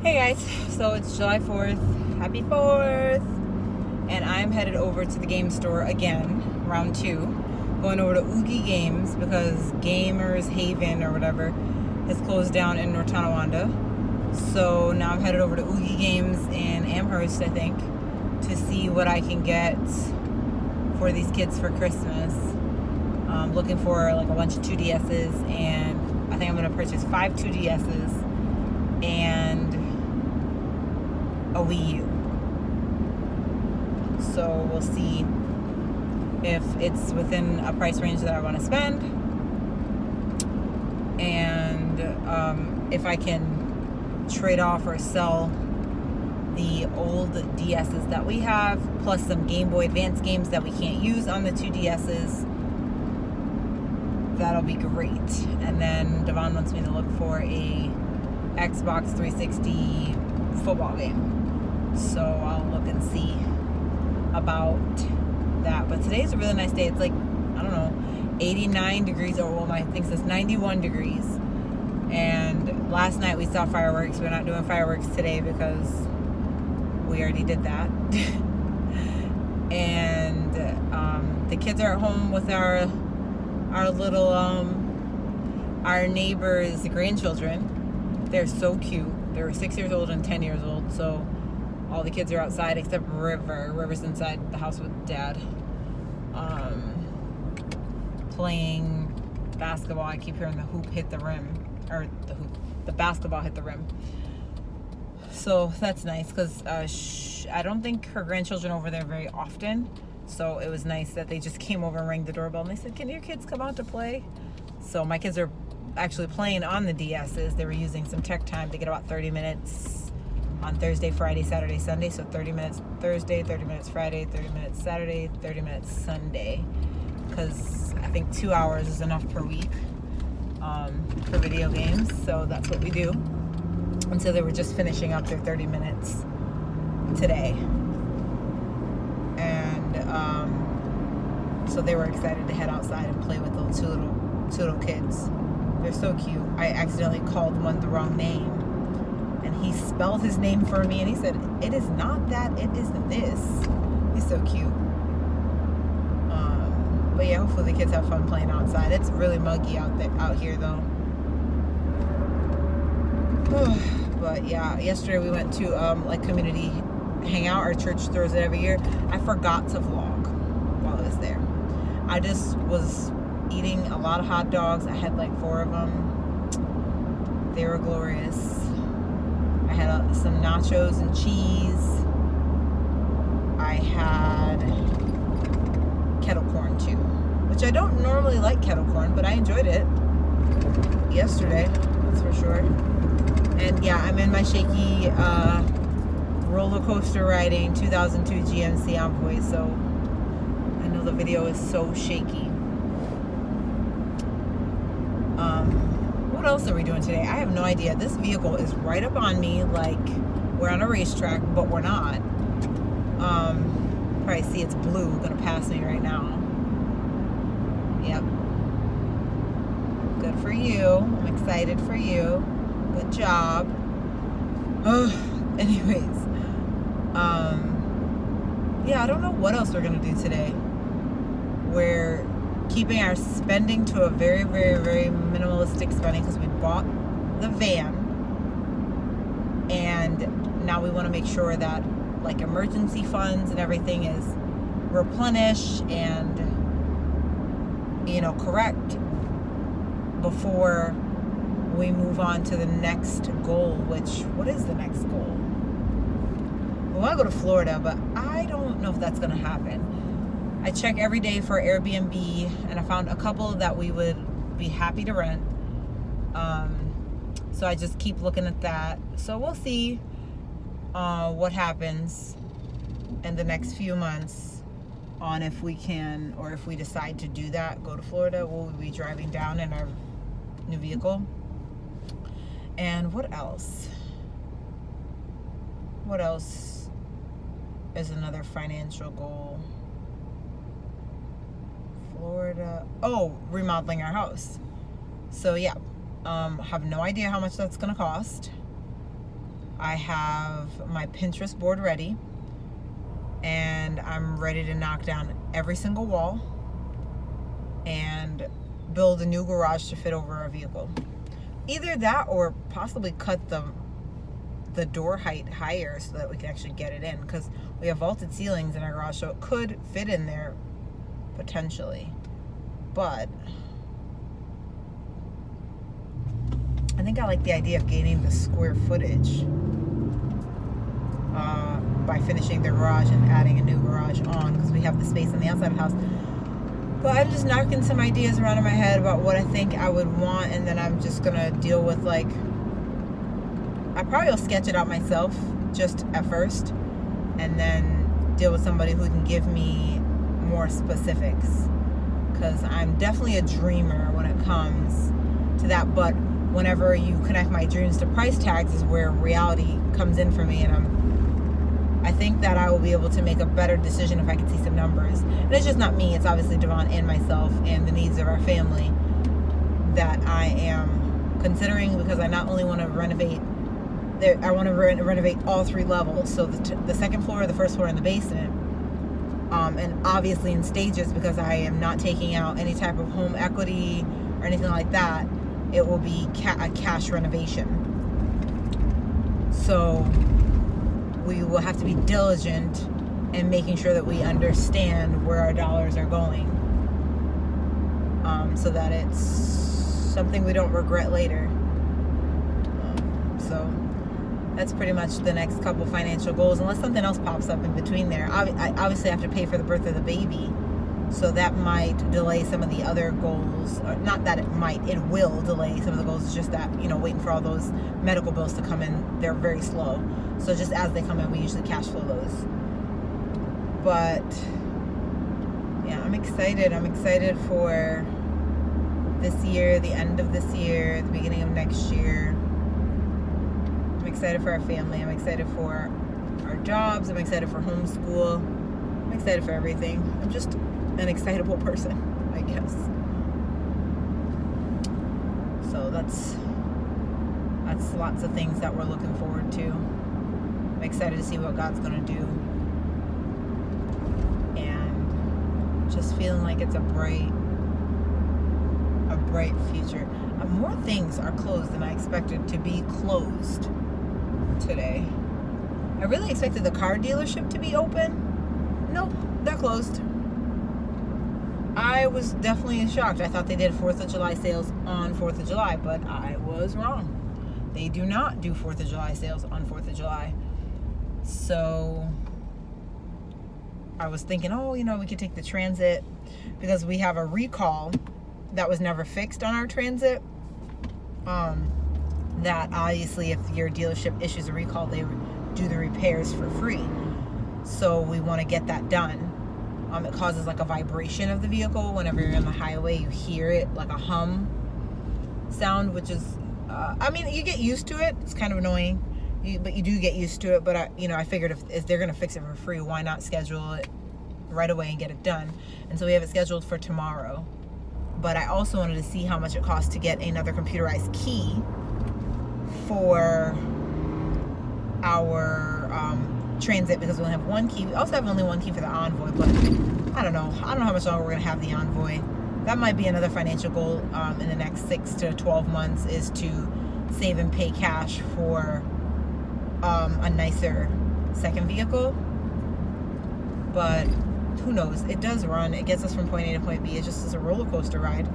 Hey guys, so it's July 4th. Happy 4th! And I'm headed over to the game store again, round 2. Going over to Oogie Games because Gamers Haven or whatever is closed down in North Tonawanda. So now I'm headed over to Oogie Games in Amherst, I think, to see what I can get for these kids for Christmas. I'm looking for like a bunch of 2DSs, and I think I'm going to purchase 5 2DSs and a Wii U. So we'll see if it's within a price range that I want to spend, and if I can trade off or sell the old DSs that we have, plus some Game Boy Advance games that we can't use on the 2DSs. That'll be great. And then Devon wants me to look for a Xbox 360 football game. So I'll look and see about that. But today's a really nice day. It's like, I don't know, 89 degrees, or well, I think it's 91 degrees. And last night we saw fireworks. We're not doing fireworks today because we already did that. And the kids are at home with our little our neighbors' grandchildren. They're so cute. They're 6 years old and 10 years old. So all the kids are outside except River. River's inside the house with Dad, playing basketball. I keep hearing the hoop hit the rim, or the basketball hit the rim. So that's nice because I don't think her grandchildren are over there very often. So it was nice that they just came over and rang the doorbell and they said, "Can your kids come out to play?" So my kids are actually playing on the DSs. They were using some tech time to get about 30 minutes on Thursday, Friday, Saturday, Sunday. So 30 minutes Thursday, 30 minutes Friday, 30 minutes Saturday, 30 minutes Sunday. Because I think 2 hours is enough per week for video games. So that's what we do. And so they were just finishing up their 30 minutes today. And so they were excited to head outside and play with those two little kids. They're so cute. I accidentally called one the wrong name, and he spelled his name for me, and he said, "It is not that, it is this." He's so cute. But yeah, hopefully the kids have fun playing outside. It's really muggy out here though. But yeah, yesterday we went to like community hangout. Our church throws it every year. I forgot to vlog while I was there. I just was eating a lot of hot dogs. I had like 4 of them. They were glorious. I had some nachos and cheese. I had kettle corn too, which I don't normally like kettle corn, but I enjoyed it yesterday, that's for sure. And yeah, I'm in my shaky roller coaster riding 2002 GMC Envoy, so I know the video is so shaky. What else are we doing today? I have no idea. This vehicle is right up on me like we're on a racetrack, but we're not. Probably see it's blue gonna pass me right now. Yep. Good for you. I'm excited for you. Good job. Anyways, yeah, I don't know what else we're gonna do today. We're keeping our spending to a very, very, very minimalistic spending because we bought the van, and now we want to make sure that like emergency funds and everything is replenished and correct before we move on to the next goal. What is the next goal? We want to go to Florida, but I don't know if that's going to happen. I check every day for Airbnb, and I found a couple that we would be happy to rent. So I just keep looking at that. So we'll see what happens in the next few months on if we can, or if we decide to do that, go to Florida. We'll be driving down in our new vehicle. And what else? What else is another financial goal? Florida. Oh, remodeling our house. So yeah, have no idea how much that's gonna cost. I have my Pinterest board ready, and I'm ready to knock down every single wall and build a new garage to fit over our vehicle. Either that or possibly cut the door height higher so that we can actually get it in, because we have vaulted ceilings in our garage, so it could fit in there potentially. But I think I like the idea of gaining the square footage by finishing the garage and adding a new garage on, because we have the space on the outside of the house. But I'm just knocking some ideas around in my head about what I think I would want, and then I'm just gonna deal with, like, I probably will sketch it out myself just at first, and then deal with somebody who can give me more specifics, because I'm definitely a dreamer when it comes to that. But whenever you connect my dreams to price tags is where reality comes in for me, and I think that I will be able to make a better decision if I can see some numbers. And it's just not me, it's obviously Devon and myself and the needs of our family that I am considering, because I not only want to renovate, I want to renovate all 3 levels, so the second floor, the first floor, and the basement, and obviously in stages, because I am not taking out any type of home equity or anything like that. It will be a cash renovation. So we will have to be diligent in making sure that we understand where our dollars are going, so that it's something we don't regret later. So that's pretty much the next couple financial goals, unless something else pops up in between there. I obviously have to pay for the birth of the baby, so that might delay some of the other goals. Or not that it might, it will delay some of the goals. It's just that, waiting for all those medical bills to come in, they're very slow. So just as they come in, we usually cash flow those. But yeah, I'm excited. I'm excited for this year, the end of this year, the beginning of next year. I'm excited for our family. I'm excited for our jobs. I'm excited for homeschool. I'm excited for everything. I'm just an excitable person, I guess. So that's lots of things that we're looking forward to. I'm excited to see what God's gonna do, and just feeling like it's a bright future. More things are closed than I expected to be closed today. I really expected the car dealership to be open. Nope, they're closed. I was definitely shocked. I thought they did 4th of July sales on 4th of July, but I was wrong. They do not do 4th of July sales on 4th of July. So I was thinking, we could take the Transit, because we have a recall that was never fixed on our Transit. That obviously, if your dealership issues a recall, they do the repairs for free. So we want to get that done. It causes like a vibration of the vehicle. Whenever you're on the highway, you hear it like a hum sound, which is, you get used to it. It's kind of annoying, but you do get used to it. But I figured if they're going to fix it for free, why not schedule it right away and get it done? And so we have it scheduled for tomorrow. But I also wanted to see how much it costs to get another computerized key for our Transit, because we only have 1 key. We also have only 1 key for the Envoy, but I don't know how much longer we're gonna have the Envoy. That might be another financial goal in the next 6 to 12 months, is to save and pay cash for a nicer second vehicle. But who knows? It does run. It gets us from point A to point B. It just is a roller coaster ride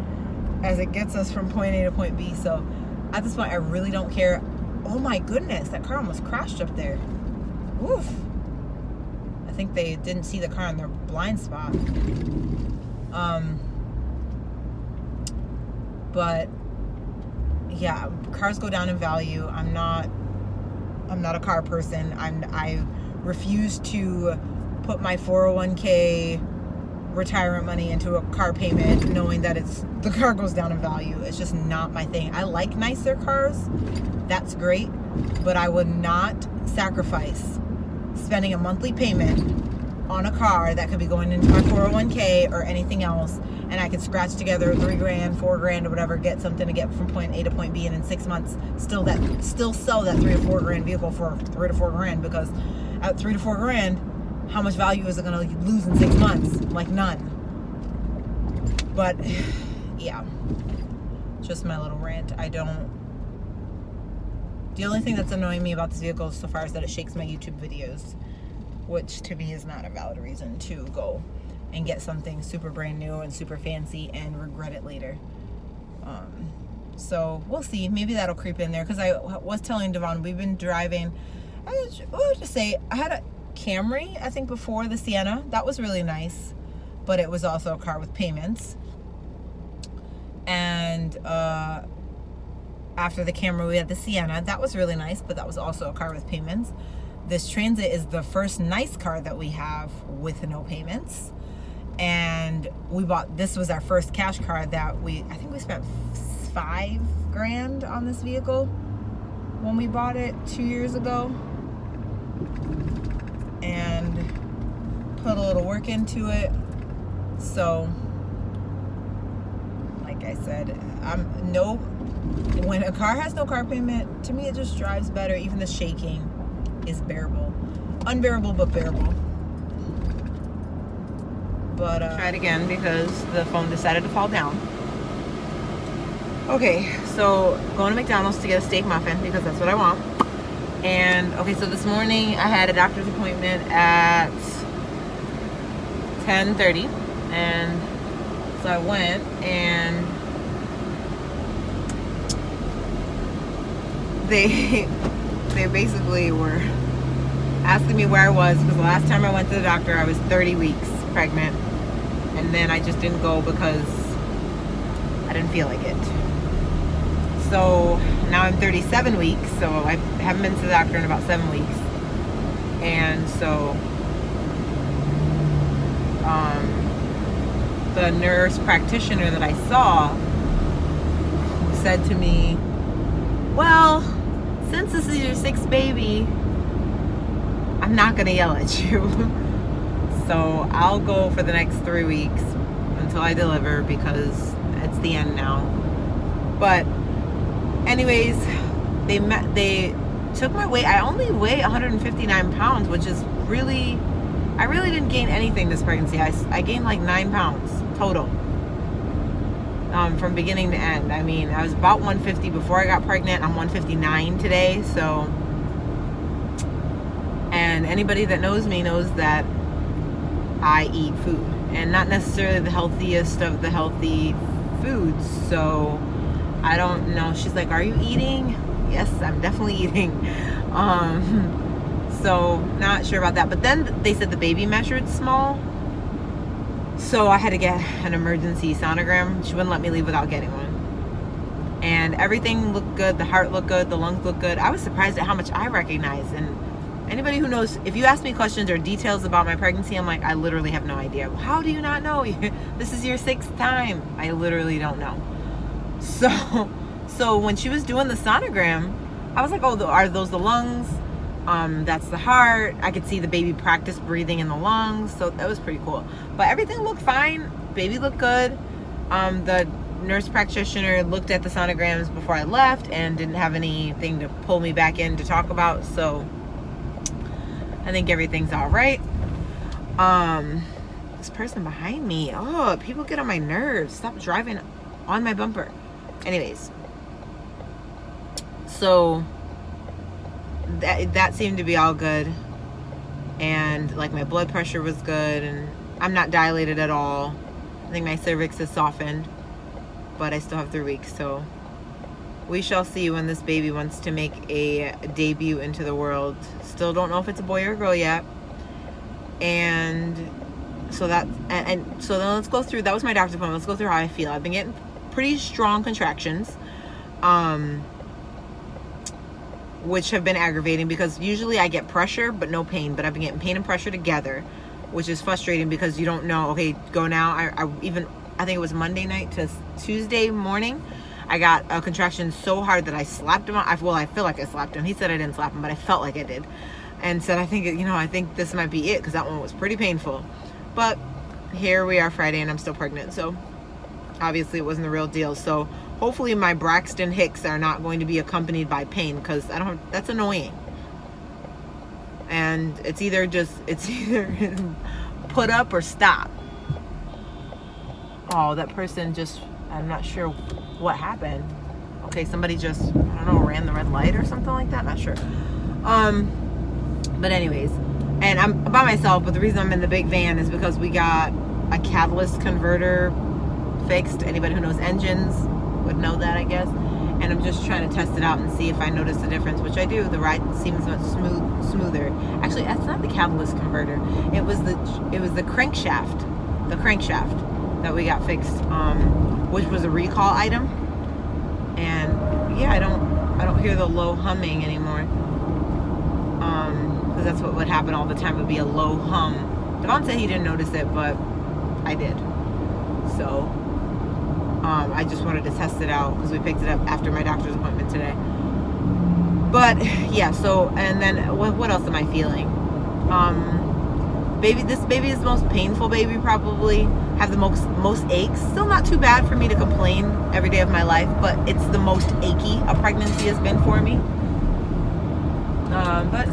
as it gets us from point A to point B. So at this point, I really don't care. Oh my goodness, that car almost crashed up there. Woof. I think they didn't see the car in their blind spot. But yeah, cars go down in value. I'm not a car person. I refuse to put my 401k retirement money into a car payment knowing that the car goes down in value. It's just not my thing. I like nicer cars. That's great. But I would not sacrifice spending a monthly payment on a car that could be going into my 401k or anything else, and I could scratch together $3,000, $4,000 or whatever, get something to get from point A to point B, and in 6 months still sell that $3,000 or $4,000 vehicle for $3,000 to $4,000, because at $3,000 to $4,000, how much value is it going to lose in 6 months? Like none. But yeah, just my little rant. The only thing that's annoying me about this vehicle so far is that it shakes my YouTube videos, which to me is not a valid reason to go and get something super brand new and super fancy and regret it later. So we'll see. Maybe that'll creep in there, because I was telling Devon, we've been driving. I would just say I had a Camry, I think, before the Sienna. That was really nice, but it was also a car with payments. And after the Camry, we had the Sienna. That was really nice, but that was also a car with payments. This Transit is the first nice car that we have with no payments. And this was our first cash car that I think we spent $5,000 on this vehicle when we bought it 2 years ago. And put a little work into it. So, like I said, when a car has no car payment, to me it just drives better. Even the shaking is bearable. Unbearable, but bearable. But try it again because the phone decided to fall down. Okay, so going to McDonald's to get a steak muffin because that's what I want. And okay, so this morning I had a doctor's appointment at 10:30, and so I went, and they basically were asking me where I was, because the last time I went to the doctor I was 30 weeks pregnant, and then I just didn't go because I didn't feel like it. So now I'm 37 weeks, so I haven't been to the doctor in about 7 weeks. And so the nurse practitioner that I saw said to me, well, since this is your 6th baby, I'm not gonna yell at you. So I'll go for the next 3 weeks until I deliver, because it's the end now. But anyways, they took my weight. I only weigh 159 pounds, which is I really didn't gain anything this pregnancy. I gained like 9 pounds total, from beginning to end. I mean, I was about 150 before I got pregnant. I'm 159 today. So, and anybody that knows me knows that I eat food, and not necessarily the healthiest of the healthy foods. So I don't know. She's like, are you eating? Yes, I'm definitely eating. So not sure about that. But then they said the baby measured small, so I had to get an emergency sonogram. She wouldn't let me leave without getting one. And everything looked good. The heart looked good. The lungs looked good. I was surprised at how much I recognized. And anybody who knows, if you ask me questions or details about my pregnancy, I'm like, I literally have no idea. How do you not know? This is your 6th time. I literally don't know. So when she was doing the sonogram, I was like, oh, are those the lungs? That's the heart. I could see the baby practice breathing in the lungs. So that was pretty cool. But everything looked fine. Baby looked good. The nurse practitioner looked at the sonograms before I left and didn't have anything to pull me back in to talk about. So I think everything's all right. This person behind me, oh, people get on my nerves. Stop driving on my bumper. Anyways, so that seemed to be all good, and like my blood pressure was good, and I'm not dilated at all. I think my cervix is softened, but I still have 3 weeks, so we shall see when this baby wants to make a debut into the world. Still don't know if it's a boy or a girl yet. And so that, and so then let's go through, that was my doctor's appointment. Let's go through how I feel. I've been getting pretty strong contractions, which have been aggravating, because usually I get pressure but no pain, but I've been getting pain and pressure together, which is frustrating because you don't know, okay, go now. I think it was Monday night to Tuesday morning, I got a contraction so hard that I slapped him. I feel like I slapped him. He said I didn't slap him, but I felt like I did. and said, I think this might be it, because that one was pretty painful. But here we are Friday and I'm still pregnant, so obviously it wasn't the real deal. So hopefully my Braxton Hicks are not going to be accompanied by pain, because that's annoying. And it's either put up or stop. Oh, that person I'm not sure what happened. Okay, somebody just, I don't know, ran the red light or something like that, not sure. But anyways, and I'm by myself, but the reason I'm in the big van is because we got a catalyst converter fixed. Anybody who knows engines would know that, I guess. And I'm just trying to test it out and see if I notice a difference, which I do. The ride seems much smoother. Actually, that's not the catalyst converter. It was the crankshaft. The crankshaft that we got fixed, which was a recall item. And yeah, I don't hear the low humming anymore. Because that's what would happen all the time. It would be a low hum. Devon said he didn't notice it, but I did. So I just wanted to test it out because we picked it up after my doctor's appointment today. But yeah, so, and then what else am I feeling? This baby is the most painful baby, probably. Have the most aches. Still not too bad for me to complain every day of my life, but it's the most achy a pregnancy has been for me. But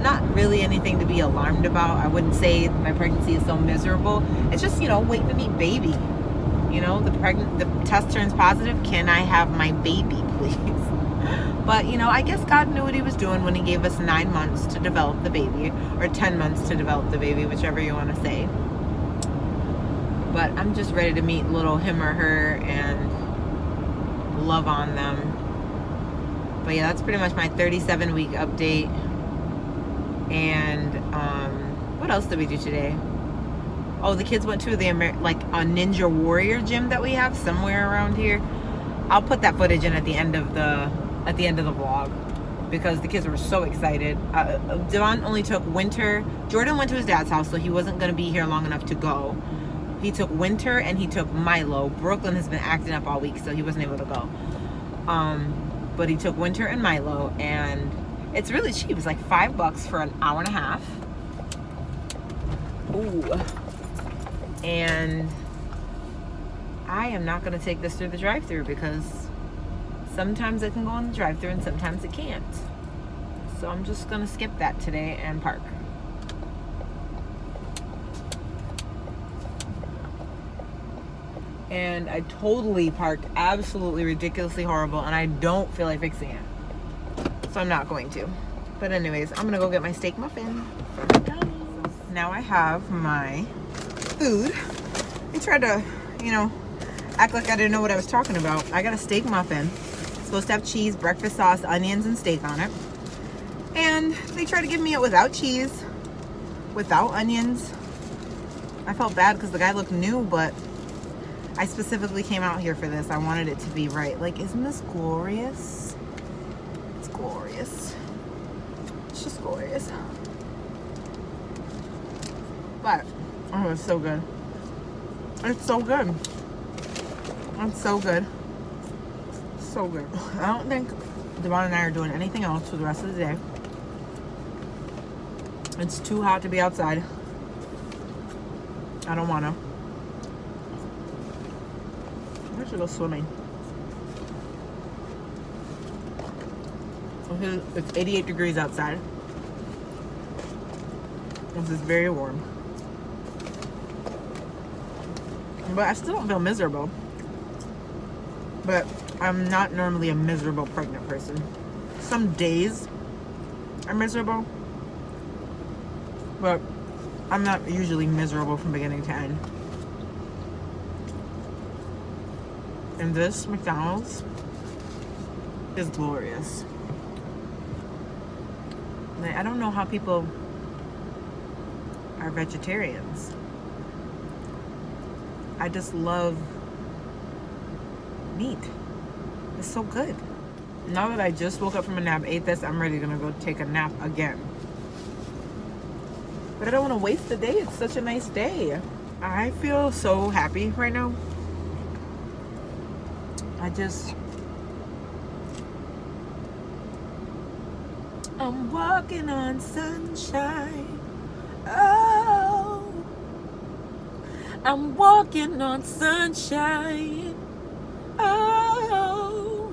not really anything to be alarmed about. I wouldn't say my pregnancy is so miserable. It's just, waiting to meet baby. The test turns positive. Can I have my baby, please? But, I guess God knew what he was doing when he gave us 9 months to develop the baby, or 10 months to develop the baby, whichever you want to say. But I'm just ready to meet little him or her and love on them. But yeah, that's pretty much my 37-week update. And what else did we do today? Oh, the kids went to a Ninja Warrior gym that we have somewhere around here. I'll put that footage in at the end of the vlog, because the kids were so excited. Devon only took Winter. Jordan went to his dad's house, so he wasn't going to be here long enough to go. He took Winter and he took Milo. Brooklyn has been acting up all week, so he wasn't able to go. But he took Winter and Milo, and it's really cheap. It's like $5 for an hour and a half. Ooh. And I am not going to take this through the drive-thru, because sometimes it can go in the drive-thru and sometimes it can't. So I'm just going to skip that today and park. And I totally parked absolutely ridiculously horrible, and I don't feel like fixing it. So I'm not going to. But anyways, I'm going to go get my steak muffin from McDonald's. Now I have my food. I tried to, act like I didn't know what I was talking about. I got a steak muffin. It's supposed to have cheese, breakfast sauce, onions, and steak on it. And they tried to give me it without cheese, without onions. I felt bad because the guy looked new, but I specifically came out here for this. I wanted it to be right. Like, isn't this glorious? It's glorious. It's just glorious. But, oh, it's so good. It's so good. It's so good. So good. I don't think Devon and I are doing anything else for the rest of the day. It's too hot to be outside. I don't want to. I should go swimming. It's 88 degrees outside. This is very warm. But I still don't feel miserable. But I'm not normally a miserable pregnant person. Some days are miserable. But I'm not usually miserable from beginning to end. And this McDonald's is glorious. Like, I don't know how people are vegetarians. I just love meat. It's so good. Now that I just woke up from a nap, ate this, I'm ready to go take a nap again. But I don't want to waste the day. It's such a nice day. I feel so happy right now. I'm walking on sunshine. Oh, I'm walking on sunshine. Oh,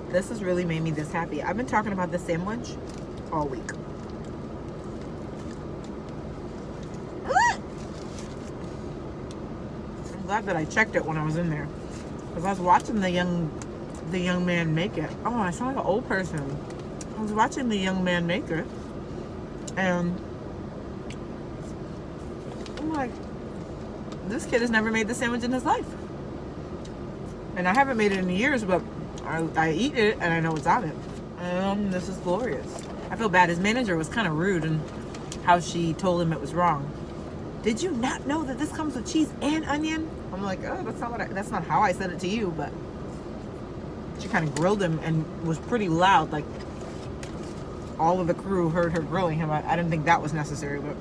this has really made me this happy. I've been talking about this sandwich all week. I'm glad that I checked it when I was in there, because I was watching the young man make it. Oh, I sound like an old person. I was watching the young man make it, and I'm like, this kid has never made the sandwich in his life. And I haven't made it in years, but I eat it and I know what's on it. This is glorious. I feel bad. His manager was kind of rude in how she told him it was wrong. Did you not know that this comes with cheese and onion? I'm like, oh, that's not how I said it to you, but she kind of grilled him and was pretty loud. Like, all of the crew heard her grilling him. I didn't think that was necessary, but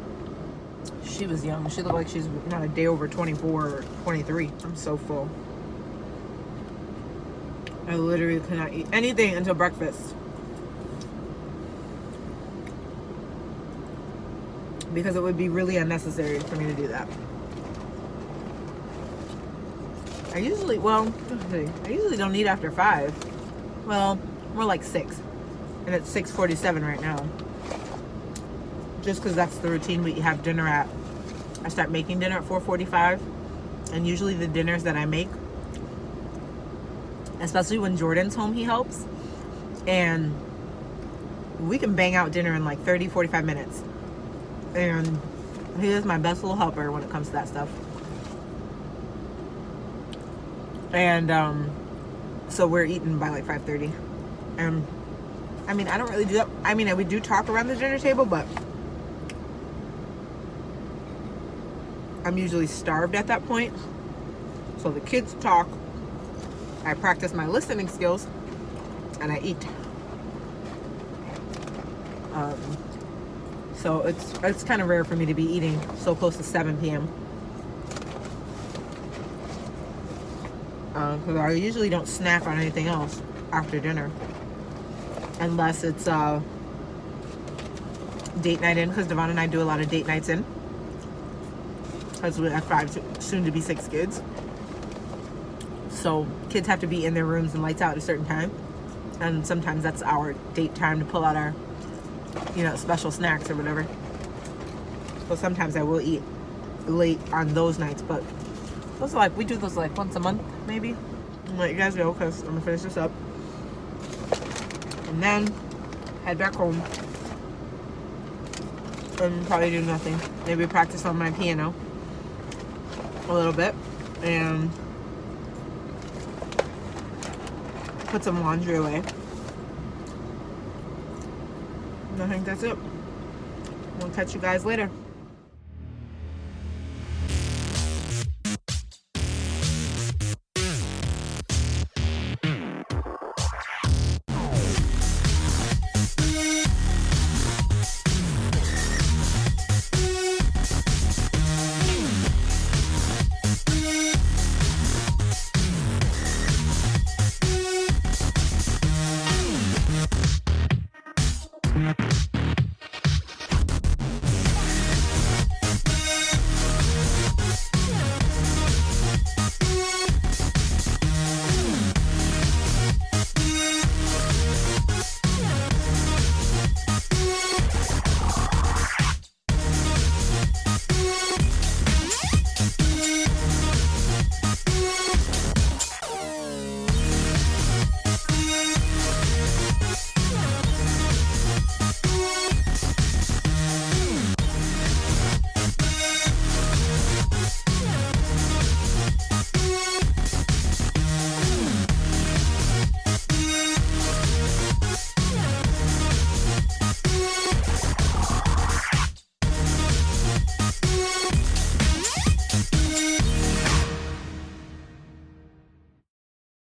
she was young. She looked like she's not a day over 24 or 23. I'm so full. I literally could not eat anything until breakfast, because it would be really unnecessary for me to do that. I usually don't eat after 5. Well, more like 6. And it's 6:47 right now. Just because that's the routine we have dinner at. I start making dinner at 4:45. And usually the dinners that I make, especially when Jordan's home, he helps. And we can bang out dinner in like 30, 45 minutes. And he is my best little helper when it comes to that stuff. And so we're eating by like 5:30. And I mean, I don't really do that. I mean, we do talk around the dinner table, but I'm usually starved at that point. So the kids talk, I practice my listening skills, and I eat. So it's kind of rare for me to be eating so close to 7 p.m. Because I usually don't snack on anything else after dinner, unless it's date night in, because Devon and I do a lot of date nights in, because we have 5, soon to be 6 kids. So kids have to be in their rooms and lights out at a certain time, and sometimes that's our date time to pull out our, special snacks or whatever. So sometimes I will eat late on those nights, but those are like, we do those like once a month maybe. I'm let you guys go because I'm gonna finish this up and then head back home and probably do nothing. Maybe practice on my piano a little bit and put some laundry away. And I think that's it. We'll catch you guys later.